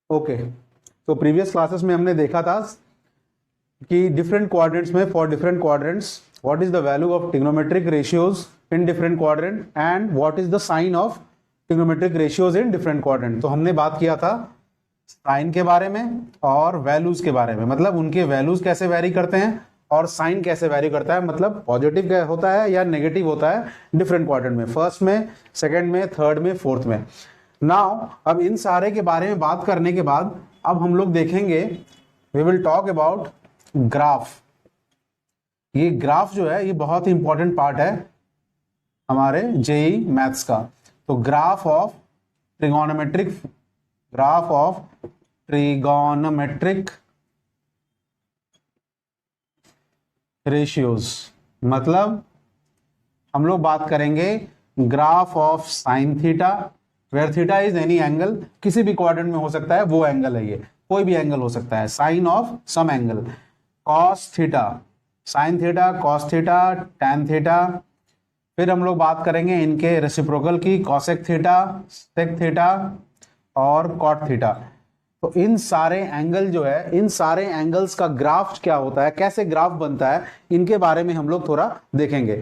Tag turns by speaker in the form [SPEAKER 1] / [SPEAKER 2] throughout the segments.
[SPEAKER 1] Okay, तो previous classes में हमने देखा था कि डिफरेंट क्वाड्रेंट्स में, for different quadrants what is the value of trigonometric ratios in different quadrant and what is the sign of trigonometric ratios in different quadrant. तो हमने बात किया था साइन के बारे में और वैल्यूज के बारे में, मतलब उनके वैल्यूज कैसे वेरी करते हैं और साइन कैसे वेरी करता है, मतलब पॉजिटिव होता है या नेगेटिव होता है डिफरेंट क्वाड्रेंट में, फर्स्ट में, सेकंड में, थर्ड में, फोर्थ में। नाउ अब इन सारे के बारे में बात करने के बाद अब हम लोग देखेंगे, we will talk about graph. ये ग्राफ जो है ये बहुत ही इंपॉर्टेंट पार्ट है हमारे जेई मैथ्स का। तो ग्राफ ऑफ ट्रिगोनोमेट्रिक रेशियोज, मतलब हम लोग बात करेंगे graph of sine theta, where theta is any angle, किसी भी क्वाड्रेंट में हो सकता है वो एंगल है, ये कोई भी एंगल हो सकता है, sine of some angle, cos theta, sine theta, cos theta, tan theta. फिर हम लोग बात करेंगे इनके रेसिप्रोकल की, कॉसेक थीटा, सेक थीटा और कॉट थीटा। तो इन सारे एंगल जो है, इन सारे एंगल्स का ग्राफ क्या होता है, कैसे ग्राफ बनता है, इनके बारे में हम लोग थोड़ा देखेंगे।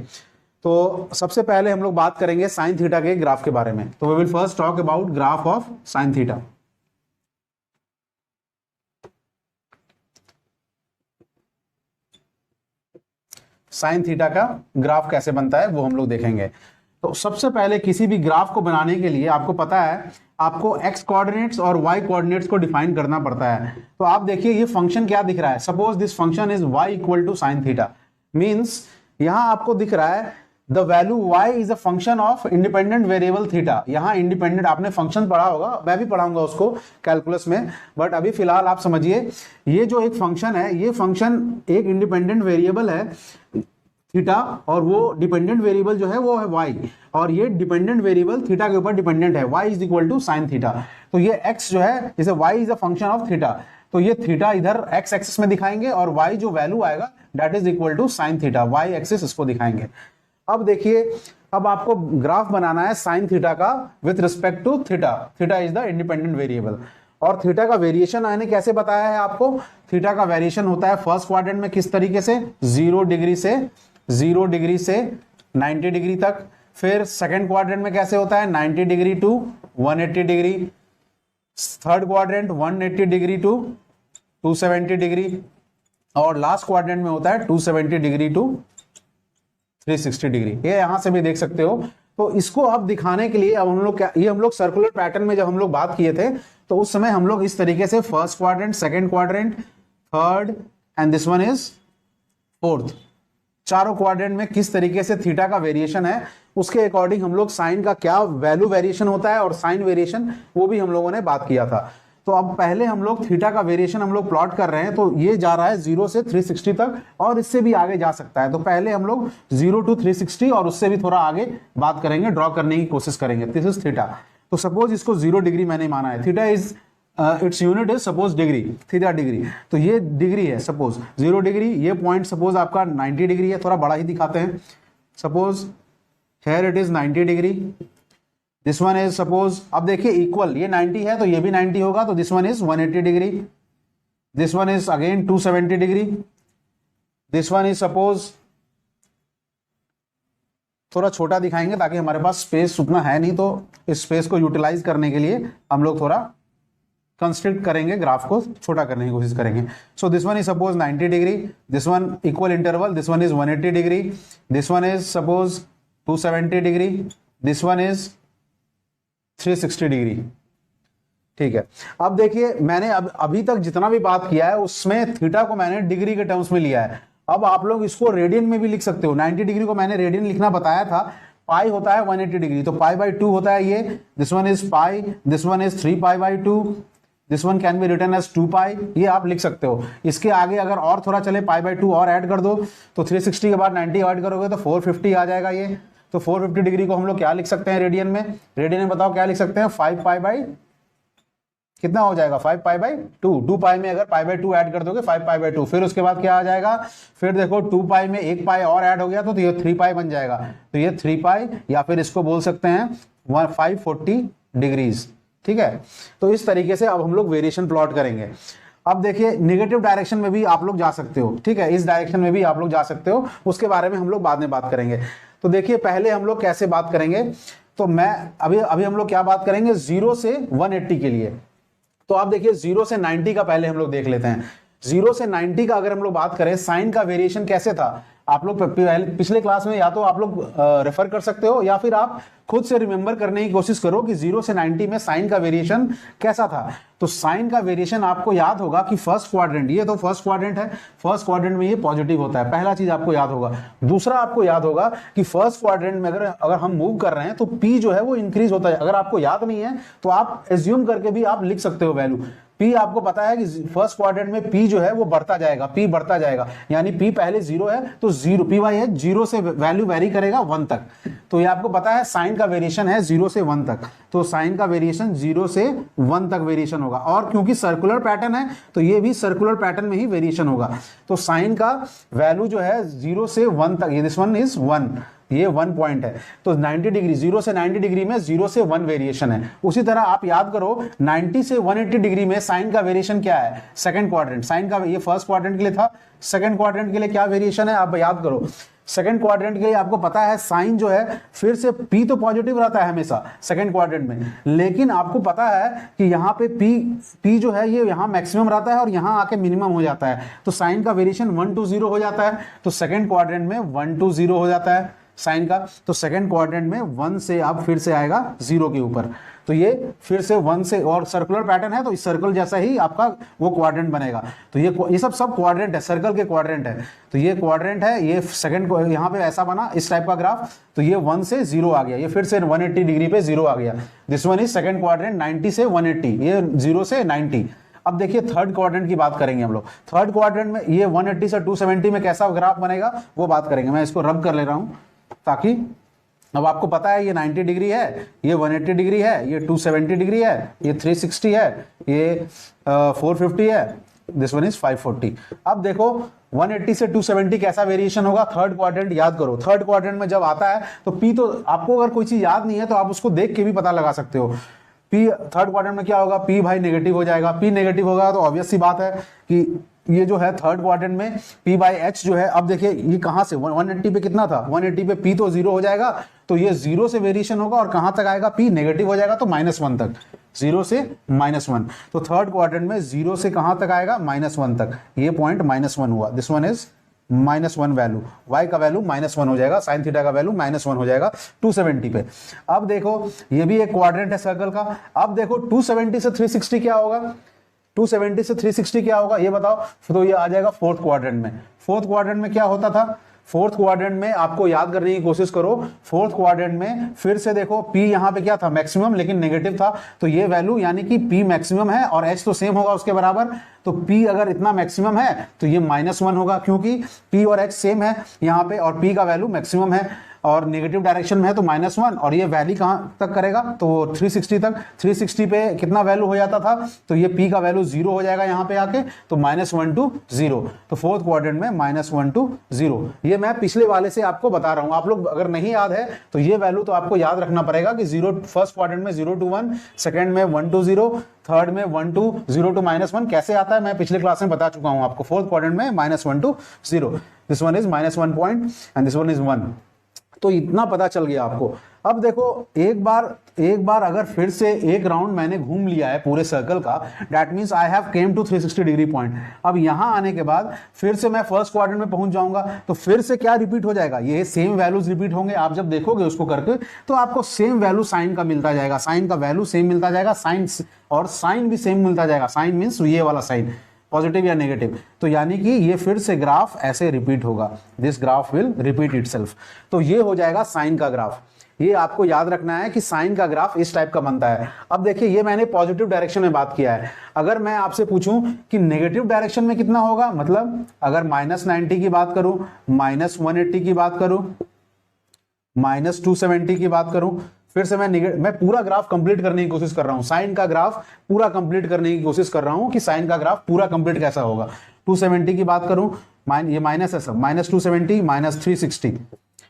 [SPEAKER 1] तो सबसे पहले हम लोग बात करेंगे साइन थीटा के ग्राफ के बारे में। तो we will first talk about graph of sine theta. Sine theta का ग्राफ कैसे बनता है वो हम लोग देखेंगे। तो सबसे पहले किसी भी ग्राफ को बनाने के लिए आपको पता है आपको एक्स कोऑर्डिनेट्स और वाई कोऑर्डिनेट्स को डिफाइन करना पड़ता है। तो आप देखिए ये फंक्शन क्या दिख रहा है, suppose this function is Y equal to sine theta, means यहां आपको दिख रहा है the value y is a function of independent variable theta. यहां इंडिपेंडेंट आपने फंक्शन पढ़ा होगा, मैं भी पढ़ाऊंगा उसको कैलकुलस में, बट अभी फिलहाल आप समझिए ये जो एक फंक्शन है, ये फंक्शन एक इंडिपेंडेंट वेरिएबल है थीटा, और वो डिपेंडेंट वेरिएबल जो है वो है y, और ये डिपेंडेंट वेरिएबल थीटा के ऊपर डिपेंडेंट है, y is equal to sine theta. तो ये x जो है, जैसे y is a function of theta, तो ये थीटा इधर x एक्सिस में दिखाएंगे और y जो वैल्यू आएगा that is equal to sine theta, y axis इसको दिखाएंगे। अब देखिए, अब आपको ग्राफ बनाना है साइन थीटा का with respect to theta, theta is the independent variable. और थीटा का वेरिएशन मैंने कैसे बताया है आपको, थीटा का वेरिएशन होता है फर्स्ट क्वाड्रेंट में किस तरीके से, 0 डिग्री से 90 डिग्री तक। फिर सेकंड क्वाड्रेंट में कैसे होता है, 90 degree to 180 degree. Third quadrant 180 degree to 270 degree, और लास्ट क्वाड्रेंट में होता है 270 डिग्री टू 360 डिग्री। ये यहां से भी देख सकते हो। तो इसको अब दिखाने के लिए अब हम लोग क्या, ये हम लोग सर्कुलर पैटर्न में जब हम लोग बात किए थे तो उस समय हम लोग इस तरीके से first quadrant, second quadrant, third and this one is fourth, चारों क्वाड्रेंट में किस तरीके से थीटा का वेरिएशन है उसके अकॉर्डिंग हम लोग साइन का क्या वैल्यू वेरिएशन होता है और साइन वेरिएशन वो भी हम लोगों ने बात किया था। तो अब पहले हम लोग थीटा का वेरिएशन हम लोग प्लॉट कर रहे हैं, तो ये जा रहा है 0 से 360 तक और इससे भी आगे जा सकता है। तो पहले हम लोग 0 to 360 और उससे भी थोड़ा आगे बात करेंगे, ड्रॉ करने की कोशिश करेंगे। This is theta. तो सपोज इसको 0 डिग्री मैंने माना है, theta is its unit is suppose degree, theta degree, तो ये डिग्री है सपोज 0 डिग्री, ये पॉइंट सपोज आपका 90 डिग्री है, थोड़ा बड़ा ही दिखाते हैं, suppose here it is 90 degree, this one is suppose, अब देखिए इक्वल, ये 90 है तो ये भी 90 होगा, तो this one is 180 degree, this one is again 270 degree, this one is suppose, थोड़ा छोटा दिखाएंगे ताकि हमारे पास स्पेस उतना है नहीं, तो इस स्पेस को यूटिलाइज करने के लिए हम लोग थोड़ा कंस्ट्रक्ट करेंगे, ग्राफ को छोटा करने की कोशिश करेंगे। So this one is suppose 90 degree, this one equal interval, this one is 180 degree, this one is suppose 270 degree, this one is 360 degree. ठीक है, अब देखिए मैंने अभी तक जितना भी बात किया है उसमें थीटा को मैंने डिग्री के टर्म्स में लिया है। अब आप लोग इसको रेडियन में भी लिख सकते हो। 90 डिग्री को मैंने रेडियन लिखना बताया था, पाई होता है 180 डिग्री, तो पाई बाई 2 होता है ये, this one is pi, this one is 3 pi by 2, this one can be written as 2 pi, ये आप लिख सकते हो। इसके आगे अगर और थोड़ा चले, पाई बाई 2 और ऐड कर दो, तो 360 के बाद 90 ऐड करोगे तो 450 आ जाएगा ये। तो 450 डिग्री को हम लोग क्या लिख सकते हैं रेडियन में, रेडियन में बताओ क्या लिख सकते हैं, 5 पाई बाई कितना हो जाएगा, 5 पाई बाई 2, 2 पाई में अगर पाई बाई 2 ऐड कर दोगे 5 पाई बाई 2, फिर उसके बाद क्या आ जाएगा, फिर देखो 2 पाई में 1 पाई और ऐड हो गया तो ये 3 पाई बन जाएगा, तो ये 3 पाई, या फिर इसको बोल सकते हैं 540 डिग्रीज, ठीक है। तो इस तरीके से अब हम लोग वेरिएशन प्लॉट करेंगे। अब देखिए नेगेटिव डायरेक्शन में भी आप लोग जा सकते हो, ठीक है, इस डायरेक्शन में भी आप लोग जा सकते हो, उसके बारे में हम लोग बाद में बात करेंगे। तो देखिए पहले हम लोग कैसे बात करेंगे, तो मैं अभी हम लोग क्या बात करेंगे 0 से 180 के लिए। तो आप देखिए 0 से 90 का पहले हम लोग देख लेते हैं। 0 से 90 का अगर हम लोग बात करें, साइन का वेरिएशन कैसे था, आप लोग पिछले क्लास में या तो आप लोग रेफर कर सकते हो या फिर आप खुद से रिमेंबर करने की कोशिश करो कि 0 से 90 में साइन का वेरिएशन कैसा था। तो साइन का वेरिएशन आपको याद होगा कि फर्स्ट क्वाड्रेंट, ये तो फर्स्ट क्वाड्रेंट है, फर्स्ट क्वाड्रेंट में ये पॉजिटिव होता है, पहला चीज आपको याद होगा। दूसरा आपको याद होगा कि फर्स्ट क्वाड्रेंट में अगर हम मूव कर रहे हैं तो पी जो है वो इंक्रीज होता है। अगर आपको याद नहीं है तो आप एज्यूम करके भी आप लिख सकते हो वैल्यू। पी आपको पता है कि फर्स्ट क्वाड्रेंट में पी जो है वो बढ़ता जाएगा, पी बढ़ता जाएगा, यानी पी पहले 0 है तो 0 पी वाई है, 0 से वैल्यू वेरी करेगा 1 तक। तो ये आपको पता है साइन का वेरिएशन है 0 से 1 तक, तो साइन का वेरिएशन 0 से 1 तक वेरिएशन होगा। और क्योंकि सर्कुलर पैटर्न है तो ये भी सर्कुलर पैटर्न में ही वेरिएशन होगा। तो साइन का वैल्यू जो है 0 से 1 तक, ये दिस वन इज 1, ये 1 पॉइंट है। तो 90 डिग्री, 0 से 90 डिग्री में 0 से 1 वेरिएशन है। उसी तरह आप याद करो 90 से 180 डिग्री में साइन का वेरिएशन क्या है, सेकंड क्वाड्रेंट। साइन का, ये फर्स्ट क्वाड्रेंट के लिए था, सेकंड क्वाड्रेंट के लिए क्या वेरिएशन है आप याद करो। सेकंड क्वाड्रेंट के लिए आपको पता है साइन जो है फिर से पी तो पॉजिटिव रहता है हमेशा सेकंड क्वाड्रेंट में, लेकिन आपको पता है कि यहाँ पे पी जो है ये यहाँ मैक्सिमम रहता है और यहाँ आके मिनिमम हो जाता है। तो साइन का वेरिएशन 1 to 0 हो जाता है। तो सेकंड क्वाड्रेंट में 1 to 0 हो जाता है साइन का। तो सेकंड क्वाड्रेंट में 1 से अब फिर से आएगा 0 के ऊपर, तो ये फिर से 1 से, और सर्कुलर पैटर्न है तो इस सर्कल जैसा ही आपका वो क्वाड्रेंट बनेगा। तो ये सब क्वाड्रेंट है, सर्कल के क्वाड्रेंट है। तो ये क्वाड्रेंट है, ये सेकंड यहाँ पे ऐसा बना इस टाइप का ग्राफ, तो ये 1 से 0 आ गया, ये फिर से 180 डिग्री पे 0 आ गया। This one is second quadrant 90 से 180, ये 0 से 90। अब देखिए थर्ड क्वाड्रेंट की बात करेंगे हम लोग। थर्ड क्वाड्रेंट में ये 180 से 270 में कैसा ग्राफ बनेगा वो बात करेंगे। मैं इसको रब कर ले रहा हूं ताकि अब आपको पता है ये 90 डिग्री है, ये 180 डिग्री है, ये 270 डिग्री है, ये 360 है, ये 450 है, दिस वन इज 540। अब देखो 180 से 270 कैसा वेरिएशन होगा, थर्ड क्वाड्रेंट याद करो। थर्ड क्वाड्रेंट में जब आता है तो पी, तो आपको अगर कोई चीज याद नहीं है तो आप उसको देख के भी पता लगा सकते हो। पी थर्ड क्वाड्रेंट में क्या होगा, पी भाई नेगेटिव हो जाएगा। पी नेगेटिव होगा तो ऑब्वियस सी बात है कि ये जो है थर्ड क्वाड्रेंट में P बाई एच जो है, अब देखिए ये कहां से 180 पे कितना था, 180 पे P तो 0 हो जाएगा, तो ये 0 से वेरिएशन होगा और कहां तक आएगा, P नेगेटिव हो जाएगा तो -1 तक, 0 से -1। तो थर्ड क्वाड्रेंट में 0 से कहां तक आएगा, -1 तक। ये पॉइंट -1 हुआ, this one is -1 value, y का वैल्यू -1 हो जाएगा, साइन थीटा का वैल्यू -1 हो जाएगा 270 पे। अब देखो ये भी एक क्वाड्रेंट है सर्कल का। अब देखो 270 से 360 क्या होगा, 270 से 360 क्या होगा ये बताओ। तो ये आ जाएगा फोर्थ क्वाड्रेंट में। फोर्थ क्वाड्रेंट में क्या होता था, फोर्थ क्वाड्रेंट में आपको याद करने की कोशिश करो। फोर्थ क्वाड्रेंट में फिर से देखो P यहाँ पे क्या था, मैक्सिमम, लेकिन नेगेटिव था। तो ये वैल्यू यानी कि P मैक्सिमम है और H तो सेम होगा उसके बराबर। तो P अगर इतना मैक्सिमम है तो ये -1 होगा, क्योंकि P और H सेम है यहाँ पे और P का वैल्यू मैक्सिमम है और नेगेटिव डायरेक्शन में है तो -1। और ये वैल्यू कहाँ तक करेगा, तो 360 तक। 360 पे कितना वैल्यू हो जाता था, तो ये P का वैल्यू 0 हो जाएगा यहाँ पे आके, तो -1 to 0। तो फोर्थ क्वाड्रेंट में -1 to 0। ये मैं पिछले वाले से आपको बता रहा हूँ, आप लोग अगर नहीं याद है तो ये वैल्यू तो आपको याद रखना पड़ेगा कि 0 फर्स्ट क्वाड्रेंट में 0 to 1, सेकंड में 1 to 0, थर्ड में 1 to 0 to -1 कैसे आता है मैं पिछले क्लास में बता चुका हूँ आपको। फोर्थ क्वाड्रेंट में -1 to 0, this one is -1 point and this one is 1। तो इतना पता चल गया आपको। अब देखो एक बार अगर फिर से एक राउंड मैंने घूम लिया है पूरे सर्कल का, that means I have came to 360 degree point. अब यहां आने के बाद फिर से मैं फर्स्ट क्वाड्रेंट में पहुंच जाऊंगा, तो फिर से क्या रिपीट हो जाएगा, ये सेम वैल्यूज रिपीट होंगे। आप जब देखोगे उसको करके तो आपको सेम वैल्यू साइन का मिलता जाएगा, साइन का वैल्यू सेम मिलता जाएगा, साइन और साइन भी सेम मिलता जाएगा। साइन मींस ये वाला साइन, पॉजिटिव या नेगेटिव। तो यानी कि ये फिर से ग्राफ ऐसे रिपीट होगा, this graph will repeat itself. तो ये हो जाएगा साइन का ग्राफ। ये आपको याद रखना है कि साइन का ग्राफ इस टाइप का बनता है। अब देखिए ये मैंने पॉजिटिव डायरेक्शन में बात किया है। अगर मैं आपसे पूछूं कि नेगेटिव डायरेक्शन में कितना होगा, मतलब अगर -90 की बात करूं, -180 की बात करूं, -270 की बात करूं, फिर से मैं पूरा ग्राफ कंप्लीट करने की कोशिश कर रहा हूं, साइन का ग्राफ पूरा कंप्लीट करने की कोशिश कर रहा हूं कि साइन का ग्राफ पूरा कंप्लीट कैसा होगा। 270 की बात करूं, ये माइनस है सब, -270 -360,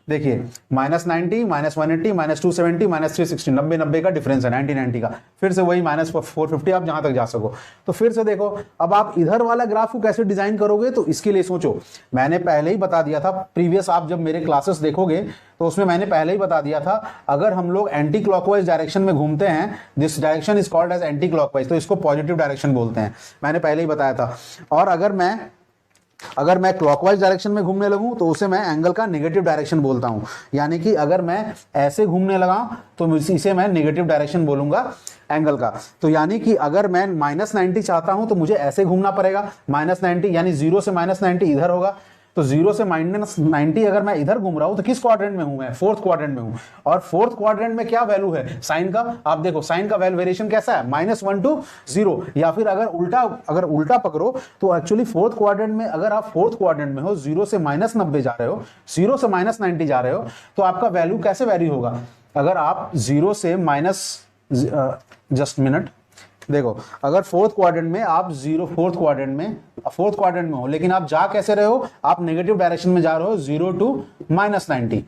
[SPEAKER 1] देखिए -90, -180, -270, -360, 90 का डिफरेंस है, 90 का, फिर से वही -450 आप जहां तक जा सको। तो फिर से देखो, अब आप इधर वाला ग्राफ को कैसे डिजाइन करोगे, तो इसके लिए सोचो, मैंने पहले ही बता दिया था प्रीवियस, आप जब मेरे क्लासेस देखोगे तो उसमें मैंने पहले ही बता दिया था, अगर हम लोग एंटी क्लॉकवाइज डायरेक्शन में घूमते हैं, this direction is called as anticlockwise, तो इसको पॉजिटिव डायरेक्शन बोलते हैं, मैंने पहले ही बताया था। और अगर मैं क्लॉकवाइज डायरेक्शन में घूमने लगूं तो उसे मैं एंगल का नेगेटिव डायरेक्शन बोलता हूं, यानी कि अगर मैं ऐसे घूमने लगा तो इसे मैं नेगेटिव डायरेक्शन बोलूंगा एंगल का। तो यानी कि अगर मैं -90 चाहता हूं तो मुझे ऐसे घूमना पड़ेगा, -90 यानी 0 से -90 इधर होगा, तो 0 से -90 अगर मैं इधर घूम रहा हूं तो किस क्वाड्रेंट में हूं मैं, फोर्थ क्वाड्रेंट में हूं। और फोर्थ क्वाड्रेंट में क्या वैल्यू है साइन का, आप देखो साइन का वैल्यू वेरिएशन कैसा है, -1 to 0, या फिर अगर उल्टा पकड़ो तो एक्चुअली फोर्थ क्वाड्रेंट में, अगर आप फोर्थ क्वाड्रेंट में हो, 0 से -90 जा रहे हो, 0 से -90 जा रहे हो, तो आपका वैल्यू कैसे वेरी होगा। अगर आप 0 से जस्ट मिनट देखो, अगर फोर्थ क्वाड्रेंट में आप फोर्थ क्वाड्रेंट में हो, लेकिन आप जा कैसे रहे हो, आप नेगेटिव डायरेक्शन में जा रहे हो, 0 to -90।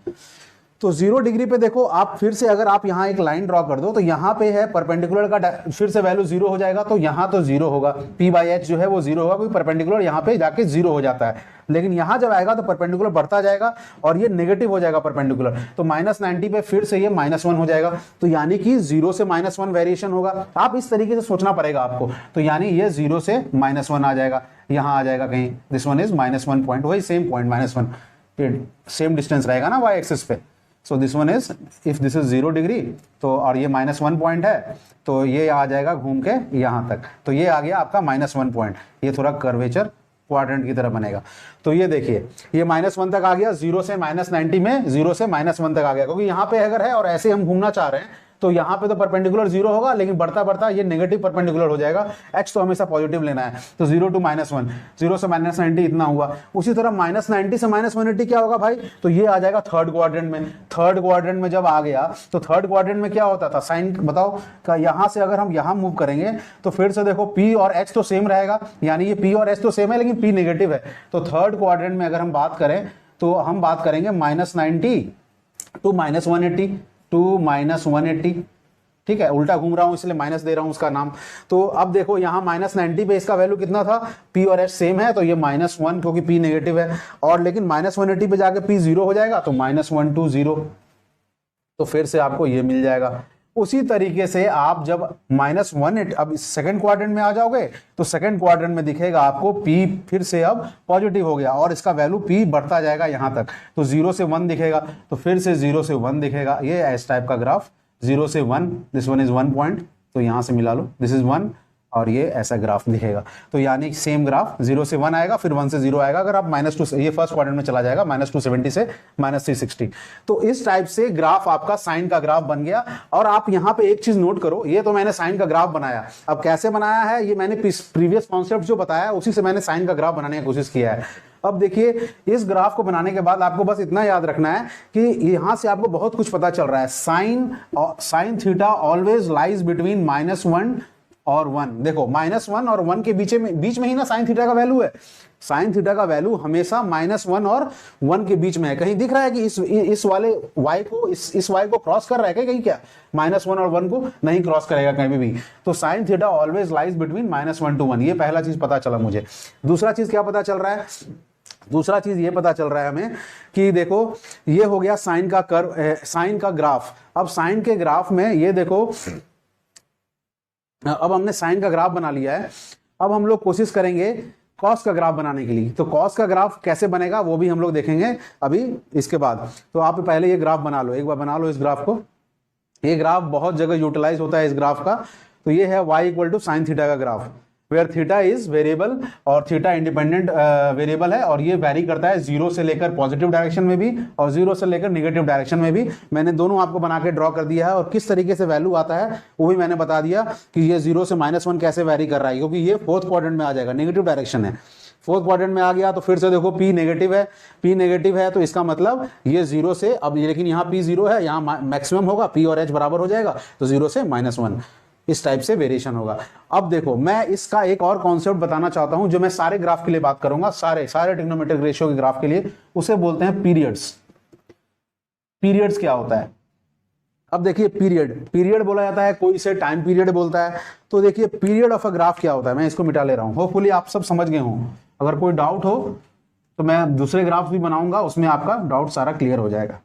[SPEAKER 1] तो 0 डिग्री पे देखो, आप फिर से अगर आप यहां एक लाइन ड्रॉ कर दो तो यहां पे है परपेंडिकुलर का फिर से वैल्यू 0 हो जाएगा, तो यहां तो 0 होगा, P/H जो है वो 0 होगा, क्योंकि परपेंडिकुलर यहां पे जाके 0 हो जाता है। लेकिन यहां जब आएगा तो परपेंडिकुलर बढ़ता जाएगा और ये नेगेटिव हो जाएगा परपेंडिकुलर, तो -90 पे फिर से ये -1 हो जाएगा, तो यानी कि 0 से -1 वेरिएशन होगा। आप इस तरीके से सोचना पड़ेगा आपको, तो यानी ये 0 से -1 आ जाएगा, यहां आ जाएगा कहीं, दिस वन इज -1 पॉइंट, वही सेम पॉइंट -1, सेम डिस्टेंस रहेगा ना y एक्सिस पे। So this one is, if this is 0 degree तो, और ये -1 पॉइंट है, तो ये आ जाएगा घूम के यहां तक, तो ये आ गया आपका -1 पॉइंट, ये थोड़ा कर्वेचर क्वाड्रेंट की तरह बनेगा। तो ये देखिए, ये -1 तक आ गया, 0 से -90 में 0 से -1 तक आ गया, क्योंकि यहाँ पे अगर है और ऐसे हम घूमना चाह रहे हैं तो यहाँ पे तो परपेंडिकुलर 0 होगा, लेकिन बढ़ता बढ़ता ये नेगेटिव परपेंडिकुलर हो जाएगा, x तो हमेशा पॉजिटिव लेना है, तो 0 to -1, 0 से -90 इतना हुआ। उसी तरह -90 से -180 क्या होगा भाई, तो ये आ जाएगा थर्ड क्वाड्रेंट में। थर्ड क्वाड्रेंट में जब आ गया तो थर्ड क्वाड्रेंट में क्या होता था, साइन बताओ का, यहाँ से अगर हम यहाँ मूव करेंगे तो फिर से देखो P और H तो सेम रहेगा, यानी ये P और H तो सेम है लेकिन P नेगेटिव है, तो थर्ड क्वाड्रेंट में अगर हम बात करें तो हम बात करेंगे -90 to -180 टू -180, ठीक है, उल्टा घूम रहा हूं इसलिए माइनस दे रहा हूं उसका नाम। तो अब देखो यहाँ -90 पे इसका वैल्यू कितना था, P और H सेम है, तो ये -1 क्योंकि P नेगेटिव है, और लेकिन -180 पे जाके P 0 हो जाएगा, तो -1 to 0, तो फिर से आपको ये मिल जाएगा। उसी तरीके से आप जब -180 अब सेकंड क्वाड्रेंट में आ जाओगे तो सेकंड क्वाड्रेंट में दिखेगा आपको P फिर से अब पॉजिटिव हो गया और इसका वैल्यू P बढ़ता जाएगा यहां तक, तो 0 से 1 दिखेगा, तो फिर से 0 से 1 दिखेगा, ये इस टाइप का ग्राफ 0 से 1, दिस वन इज 1 पॉइंट, तो यहां से मिला लो, दिस इज 1, और ये ऐसा ग्राफ दिखेगा। तो यानी सेम ग्राफ 0 से 1 आएगा, फिर 1 से 0 आएगा, अगर आप -2, ये फर्स्ट क्वाड्रेंट में चला जाएगा, -270 से -360। तो इस टाइप से ग्राफ आपका साइन का ग्राफ बन गया। और आप यहां पे एक चीज नोट करो, ये तो मैंने साइन का ग्राफ बनाया, अब कैसे बनाया है, ये मैंने प्रीवियस कॉन्सेप्ट जो बताया उसी से मैंने साइन का ग्राफ बनाने की कोशिश किया है। अब देखिए, इस ग्राफ को बनाने के बाद आपको बस इतना याद रखना है कि यहां से आपको बहुत कुछ पता चल रहा है, sine theta always lies between -1 और 1। देखो -1 और 1 के बीच में ही ना साइन थीटा का वैल्यू है, साइन थीटा का वैल्यू हमेशा -1 और 1 के बीच में है। कहीं दिख रहा है कि इस वाले y को इस y को क्रॉस कर रहा है क्या, कहीं क्या -1 और 1 को नहीं क्रॉस करेगा कहीं भी। तो sine theta always lies between -1 to 1, ये पहला चीज पता चला मुझे। दूसरा चीज क्या पता चल रहा है, दूसरा चीज ये पता चल रहा है हमें कि देखो, ये हो गया साइन का कर्व, साइन का ग्राफ। अब साइन के ग्राफ में ये देखो, अब हमने साइन का ग्राफ बना लिया है, अब हम लोग कोशिश करेंगे कॉस का ग्राफ बनाने के लिए। तो कॉस का ग्राफ कैसे बनेगा वो भी हम लोग देखेंगे अभी इसके बाद। तो आप पहले ये ग्राफ बना लो, एक बार बना लो इस ग्राफ को। ये ग्राफ बहुत जगह यूटिलाइज होता है इस ग्राफ का। तो ये है y = sin थीटा का graph, where theta is variable और थीटा इंडिपेंडेंट वेरिएबल है, और ये वैरी करता है 0 से लेकर पॉजिटिव डायरेक्शन में भी और 0 से लेकर नेगेटिव डायरेक्शन में भी। मैंने दोनों आपको बना के ड्रॉ कर दिया है, और किस तरीके से वैल्यू आता है वो भी मैंने बता दिया कि ये 0 से -1 कैसे वैरी कर रहा है, क्योंकि ये फोर्थ क्वाड्रेंट में आ जाएगा, नेगेटिव डायरेक्शन है। फोर्थ क्वाड्रेंट में आ गया तो फिर से देखो P नेगेटिव है, P नेगेटिव है तो इसका मतलब ये 0 से, अब लेकिन यहाँ P 0 है, यहाँ मैक्सिमम होगा, P और H बराबर हो जाएगा, तो 0 से -1, इस टाइप से वेरिएशन होगा। अब देखो, मैं इसका एक और कॉन्सेप्ट बताना चाहता हूं जो मैं सारे ग्राफ के लिए बात करूंगा, सारे ट्रिग्नोमेट्रिक रेशियो के ग्राफ के लिए, उसे बोलते हैं पीरियड्स। पीरियड्स क्या होता है। अब देखिए पीरियड बोला जाता है, कोई इसे टाइम पीरियड बोलता है। तो देखिए पीरियड ऑफ अ ग्राफ क्या होता है, मैं इसको मिटा ले रहा हूं, होपफुली आप सब समझ गए हों। अगर कोई डाउट हो तो मैं दूसरे ग्राफ भी बनाऊंगा, उसमें आपका डाउट सारा क्लियर हो जाएगा।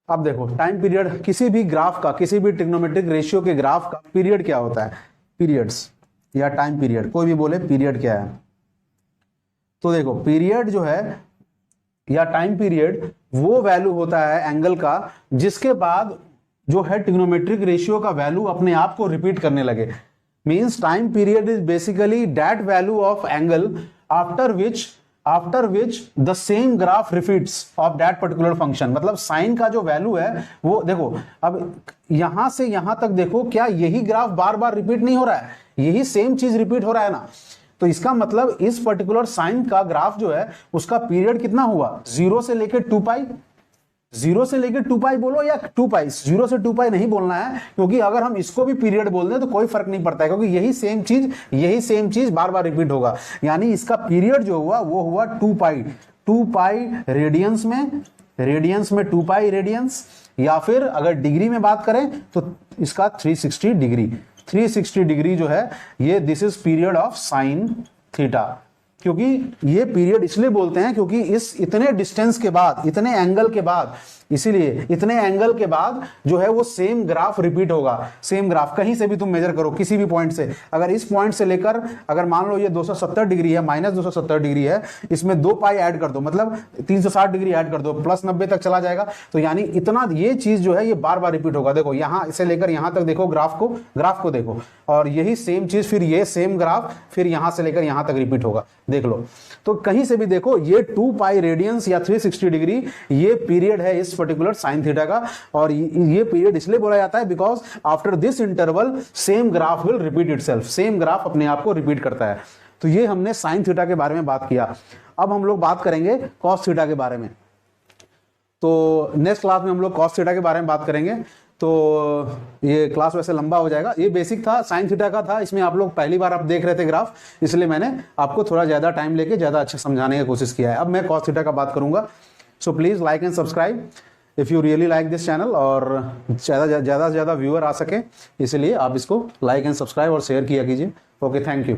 [SPEAKER 1] अब देखो टाइम पीरियड, किसी भी ग्राफ का, किसी भी ट्रिग्नोमेट्रिक रेशियो के ग्राफ का पीरियड क्या होता है, पीरियड्स या टाइम पीरियड, कोई भी बोले पीरियड क्या है। तो देखो पीरियड जो है या टाइम पीरियड वो वैल्यू होता है एंगल का जिसके बाद जो है ट्रिग्नोमेट्रिक रेशियो का वैल्यू अपने आप को रिपीट करने लगे। Means time period is basically that value of angle after which the same graph repeats of that particular function. मतलब साइन का जो वैल्यू है वो देखो, अब यहां से यहां तक देखो, क्या यही ग्राफ बार बार रिपीट नहीं हो रहा है, यही सेम चीज रिपीट हो रहा है ना। तो इसका मतलब इस पर्टिकुलर साइन का ग्राफ जो है उसका पीरियड कितना हुआ, 0 से लेकर 2 पाई, 0 से लेकर 2 पाई बोलो या 2 पाई, 0 से 2 पाई नहीं बोलना है, क्योंकि अगर हम इसको भी पीरियड बोल दें तो कोई फर्क नहीं पड़ता है, क्योंकि यही सेम चीज बार बार रिपीट होगा। यानी इसका पीरियड जो हुआ वो हुआ 2 पाई रेडियंस में 2 पाई रेडियंस, या फिर अगर डिग्री में बात करें तो इसका 360 डिग्री। 360 डिग्री जो है ये this is period of sine theta. क्योंकि ये पीरियड इसलिए बोलते हैं क्योंकि इस इतने डिस्टेंस के बाद, इतने एंगल के बाद, इसीलिए इतने एंगल के बाद जो है वो सेम ग्राफ रिपीट होगा। सेम ग्राफ कहीं से भी तुम मेजर करो, किसी भी पॉइंट से, अगर इस पॉइंट से लेकर, अगर मान लो ये 270 डिग्री है, माइनस 270 डिग्री है, इसमें 2 पाई ऐड कर दो, मतलब 360 डिग्री ऐड कर दो, प्लस 90 तक चला जाएगा। तो यानी इतना ये चीज जो है ये बार बार रिपीट होगा। देखो यहां से लेकर यहां तक देखो, ग्राफ को देखो, और यही सेम चीज फिर ये सेम ग्राफ फिर यहां से लेकर यहां तक रिपीट होगा, देख लो। तो कहीं से भी देखो ये 2 पाई रेडियंस या 360 डिग्री ये पीरियड है इस पर्टिकुलर साइन थीटा का। और ये पीरियड इसलिए बोला जाता है because after this interval same graph will repeat itself, same graph अपने आप को रिपीट करता है। तो ये हमने साइन थीटा के बारे में बात किया। अब हम लोग बात करेंगे कॉस थीटा के बारे में। तो नेक्स्ट क्लास में हम लोग कॉस थीटा के बारे में बात करेंगे। तो ये क्लास वैसे लंबा हो जाएगा, ये बेसिक था, साइन थीटा का था, इसमें आप लोग पहली बार आप देख रहे थे ग्राफ, इसलिए मैंने आपको थोड़ा ज़्यादा टाइम लेके ज़्यादा अच्छा समझाने की कोशिश किया है। अब मैं कॉस थीटा का बात करूंगा। So please like and subscribe if you really like this channel, और ज़्यादा से ज़्यादा व्यूअर आ सके, इसलिए आप इसको लाइक एंड सब्सक्राइब और शेयर किया कीजिए। Okay, thank you.